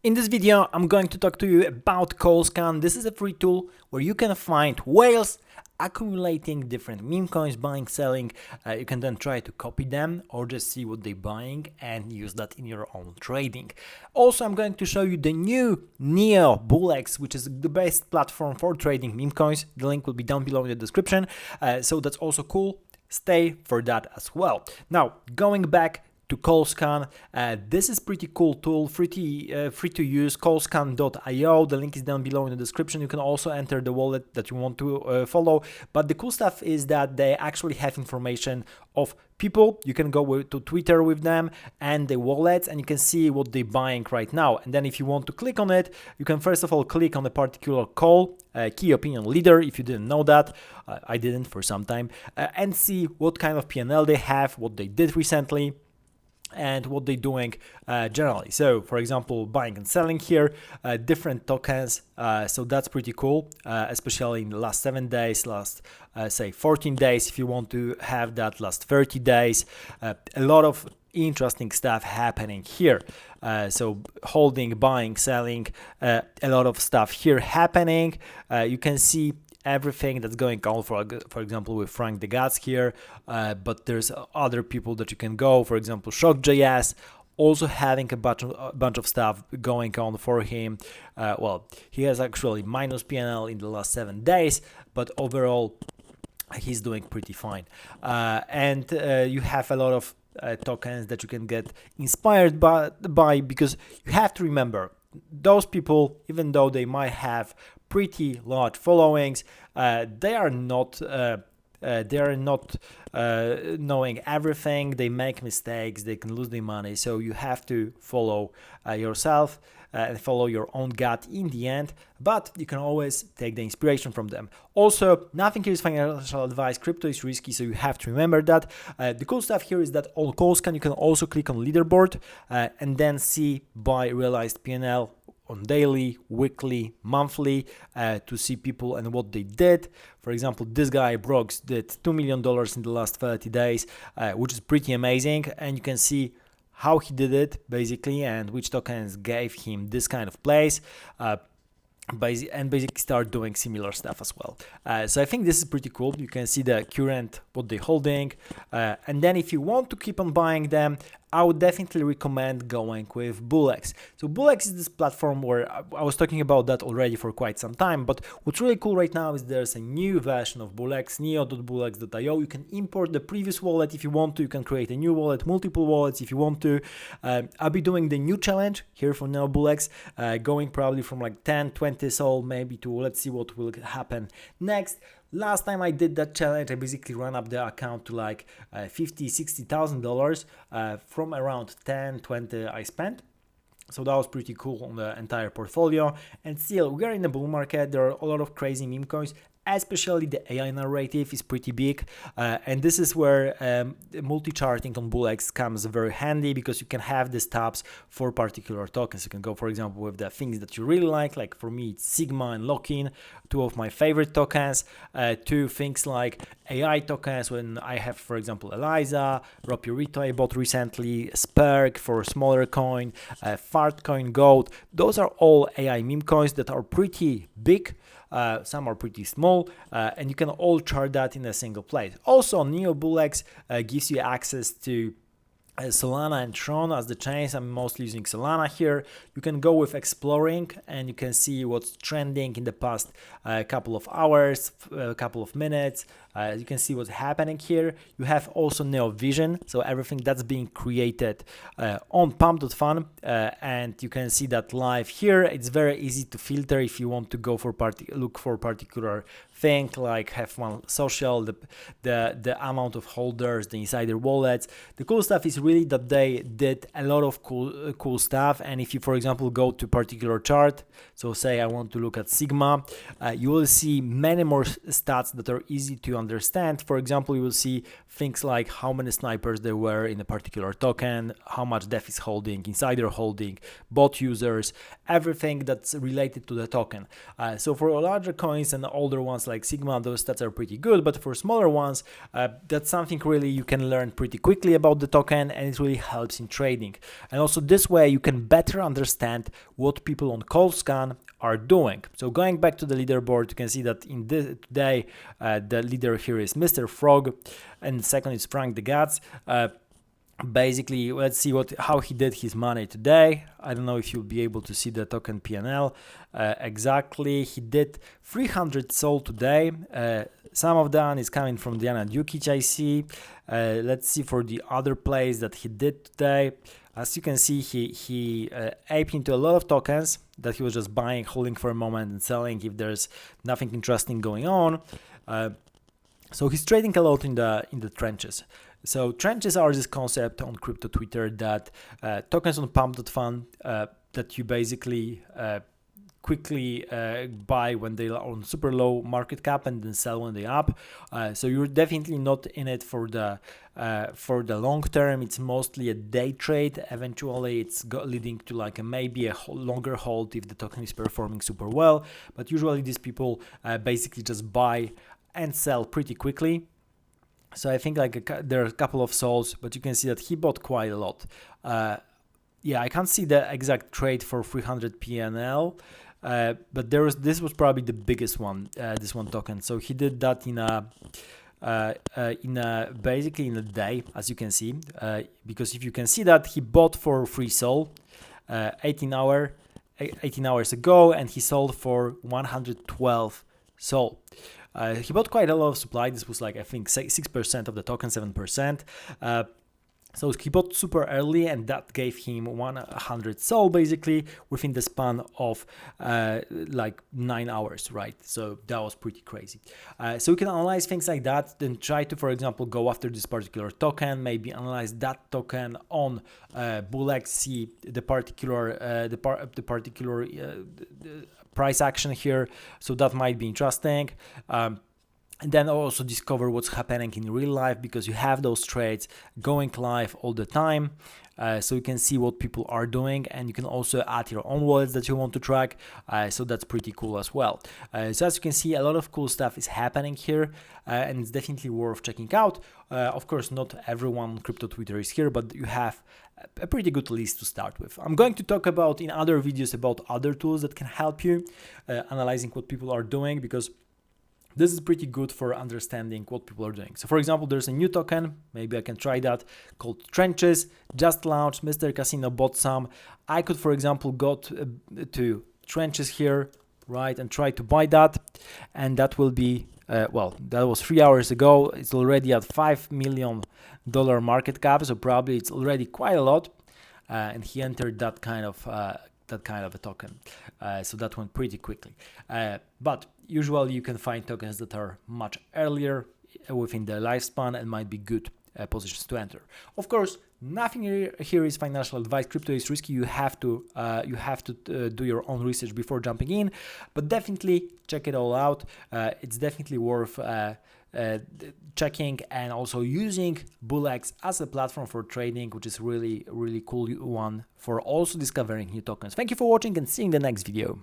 In this video, I'm going to talk to you about Kolscan. This is a free tool where you can find whales accumulating different meme coins, buying, selling. You can then try to copy them or just see what they're buying and use that in your own trading. Also, I'm going to show you the new NEO BullX, which is the best platform for trading meme coins. The link will be down below in the description. So that's also cool. Stay for that as well. Now, going back to Kolscan. This is pretty cool tool, free to use, kolscan.io. The link is down below in the description. You can also enter the wallet that you want to follow. But the cool stuff is that they actually have information of people. You can go to Twitter with them and the wallets, and you can see what they're buying right now. And then if you want to click on it, you can first of all click on a particular call, key opinion leader, if you didn't know that. I didn't for some time, and see what kind of P&L they have, what they did recently, and what they're doing generally. So for example, buying and selling here, different tokens, so that's pretty cool, especially in the last 7 days, last say 14 days, if you want to have that, last 30 days. A lot of interesting stuff happening here. So holding, buying, selling, a lot of stuff here happening. You can see everything that's going on, for example, with Frank the Gods here, but there's other people that you can go, for example, Shock.js, also having a bunch of stuff going on for him. Well, he has actually minus PNL in the last 7 days, but overall he's doing pretty fine. And you have a lot of tokens that you can get inspired by, because you have to remember, those people, even though they might have pretty large followings, they are not knowing everything. They make mistakes, they can lose their money, so you have to follow yourself and follow your own gut in the end, but you can always take the inspiration from them. Also, nothing here is financial advice. Crypto is risky, so you have to remember that. The cool stuff here is that on Kolscan you can also click on Leaderboard and then see by realized PNL on daily, weekly, monthly, to see people and what they did. For example, this guy Brooks did $2 million in the last 30 days, which is pretty amazing, and you can see how he did it basically and which tokens gave him this kind of place. And basically start doing similar stuff as well. So I think this is pretty cool. You can see the current, what they're holding, and then if you want to keep on buying them, I would definitely recommend going with BullX. So BullX is this platform where I was talking about that already for quite some time, but what's really cool right now is there's a new version of BullX, neo.bullx.io. You can import the previous wallet if you want to. You can create a new wallet, multiple wallets if you want to. I'll be doing the new challenge here for Neo BullX, going probably from like 10, 20 sol maybe to, let's see what will happen next. Last time I did that challenge, I basically ran up the account to like $50,000-$60,000 from around 10, 20 I spent. So that was pretty cool on the entire portfolio. And still, we are in the bull market. There are a lot of crazy meme coins, especially the AI narrative is pretty big, and this is where multi-charting on BullX comes very handy, because you can have these tabs for particular tokens. You can go, for example, with the things that you really like for me it's Sigma and Lock-in, two of my favorite tokens, to things like AI tokens when I have, for example, Eliza, Ropurito I bought recently, Sperk for smaller coin, Fartcoin Gold. Those are all AI meme coins that are pretty big. Some are pretty small, and you can all chart that in a single place. Also, Neo BullX gives you access to Solana and Tron as the chains. I'm mostly using Solana here. You can go with exploring and you can see what's trending in the past couple of hours, a couple of minutes. You can see what's happening here. You have also Neo Vision, so everything that's being created on pump.fun, and you can see that live here. It's very easy to filter if you want to go for look for particular thing, like have one social, the amount of holders, the insider wallets. The cool stuff is really that they did a lot of cool stuff. And if you, for example, go to particular chart, so say I want to look at Sigma, you will see many more stats that are easy to understand. For example, you will see things like how many snipers there were in a particular token, how much def is holding, insider holding, bot users, everything that's related to the token. So for larger coins and older ones like Sigma, those stats are pretty good, but for smaller ones, that's something really you can learn pretty quickly about the token, and it really helps in trading. And also this way you can better understand what people on Kolscan are doing. So going back to the leaderboard, you can see that in this today the leader here is Mr. Frog, and second is Frank the Guts. Basically, let's see how he did his money today. I don't know if you'll be able to see the token PNL exactly. He did 300 sold today. Some of that is coming from Diana Dukic, I see. Let's see for the other plays that he did today. As you can see, he aped into a lot of tokens that he was just buying, holding for a moment and selling if there's nothing interesting going on. So he's trading a lot in the trenches. So trenches are this concept on crypto Twitter that tokens on pump.fun that you basically quickly buy when they are on super low market cap and then sell when they're up. So you're definitely not in it for the long term. It's mostly a day trade. Eventually it's leading to like maybe a longer hold if the token is performing super well. But usually these people basically just buy and sell pretty quickly. So I think like there are a couple of souls, but you can see that he bought quite a lot. Yeah, I can't see the exact trade for 300 PNL, but this was probably the biggest one, this one token. So he did that basically in a day, as you can see, because if you can see that he bought for free sol 18 hours ago, and he sold for 112 sol. He bought quite a lot of supply. This was like, I think 6% of the token, 7%. So he bought super early, and that gave him 100 sol basically within the span of like 9 hours, right? So that was pretty crazy. So you can analyze things like that, then try to, for example, go after this particular token, maybe analyze that token on BullX, see the particular price action here. So that might be interesting. And then also discover what's happening in real life, because you have those trades going live all the time. So you can see what people are doing, and you can also add your own wallets that you want to track. So that's pretty cool as well. So as you can see, a lot of cool stuff is happening here, and it's definitely worth checking out. Of course, not everyone on crypto Twitter is here, but you have a pretty good list to start with. I'm going to talk about in other videos about other tools that can help you analyzing what people are doing, because this is pretty good for understanding what people are doing. So for example, there's a new token, maybe I can try that, called Trenches, just launched. Mr. Casino bought some. I could, for example, go to Trenches here, right, and try to buy that, and that will be well, that was 3 hours ago. It's already at $5 million market cap, so probably it's already quite a lot. And he entered that kind of a token, so that went pretty quickly. But usually you can find tokens that are much earlier within the lifespan and might be good positions to enter. Of course, nothing here is financial advice. Crypto is risky. You have to do your own research before jumping in, but definitely check it all out. It's definitely worth checking, and also using BullX as a platform for trading, which is really cool one for also discovering new tokens. Thank you for watching, and see you in the next video.